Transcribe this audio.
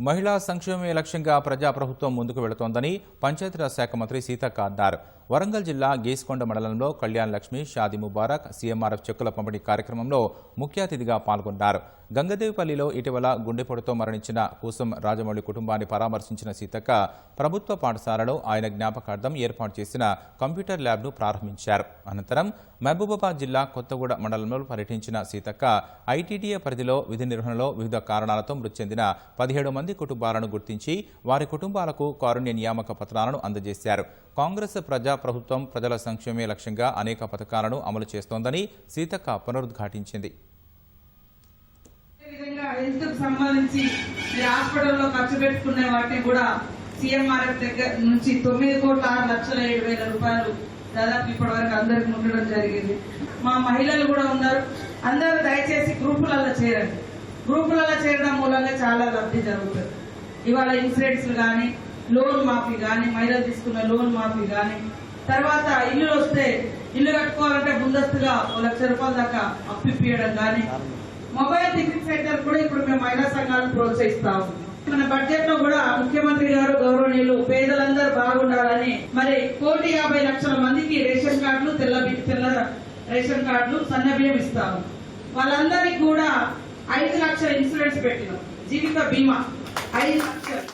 మహిళా సంక్షేమమే లక్ష్యంగా ప్రజాప్రభుత్వం ముందుకు వెళుతోందని పంచాయతీరాజ్ శాఖ మంత్రి సీతక్క అన్నారు. వరంగల్ జిల్లా గేస్కొండ మండలంలో కళ్యాణ్ లక్ష్మి, షాదీ ముబారక్, సీఎంఆర్ఎఫ్ చెక్కుల పంపిణీ కార్యక్రమంలో ముఖ్య అతిథిగా పాల్గొన్నారు. గంగదేవిపల్లిలో ఇటీవల గుండెపోటుతో మరణించిన కూసం రాజమౌళి కుటుంబాన్ని పరామర్శించిన సీతక్క ప్రభుత్వ పాఠశాలలో ఆయన జ్ఞాపకార్థం ఏర్పాటు చేసిన కంప్యూటర్ ల్యాబ్ను ప్రారంభించారు. అనంతరం మహబూబాబాద్ జిల్లా కొత్తగూడ మండలంలో పర్యటించిన సీతక్క ఐటీడీఏ పరిధిలో విధి నిర్వహణలో వివిధ కారణాలతో మృతి చెందిన 17 మంది కుటుంబాలను గుర్తించి వారి కుటుంబాలకు కారుణ్య నియామక పత్రాలను అందజేశారు. కాంగ్రెస్ ప్రజాప్రభుత్వం ప్రజల సంక్షేమే లక్ష్యంగా అనేక పథకాలను అమలు చేస్తోందని సీతక్క పునరుద్ఘాటించింది. హెల్త్ కు సంబంధించి హాస్పిటల్లో ఖర్చు పెట్టుకునే వాటిని కూడా సీఎంఆర్ఎఫ్ దగ్గర నుంచి 9,06,07,000 రూపాయలు దాదాపు ఇప్పటి వరకు అందరికి ఉండడం జరిగింది. మా మహిళలు కూడా ఉన్నారు. అందరూ దయచేసి గ్రూపులలో చేరండి. గ్రూపులలో చేరడం మూలంగా చాలా లబ్ధి జరుగుతుంది. ఇవాళ ఇన్సూరెన్స్ కానీ, లోన్ మాఫీ కానీ, మహిళలు తీసుకున్న లోన్ మాఫీ కానీ, తర్వాత ఇల్లు వస్తే ఇల్లు కట్టుకోవాలంటే ముందస్తుగా 1,00,000 రూపాయల దాకా అప్పిప్పియడం కానీ, మొబైల్ టిఫిన్ సెంటర్ కూడా ఇప్పుడు మేము మహిళా సంఘాలను ప్రోత్సహిస్తాము. మన బడ్జెట్ లో కూడా ముఖ్యమంత్రి గారు గౌరవనీయులు పేదలందరూ బాగుండాలని మరి 1,50,00,000 మందికి రేషన్ కార్డులు, తెల్ల రేషన్ కార్డులు, సన్న బియ్యం ఇస్తాము. వాళ్ళందరికీ కూడా 5 లక్షల ఇన్సూరెన్స్ పెట్టినాం. జీవిత బీమా 5 లక్షలు.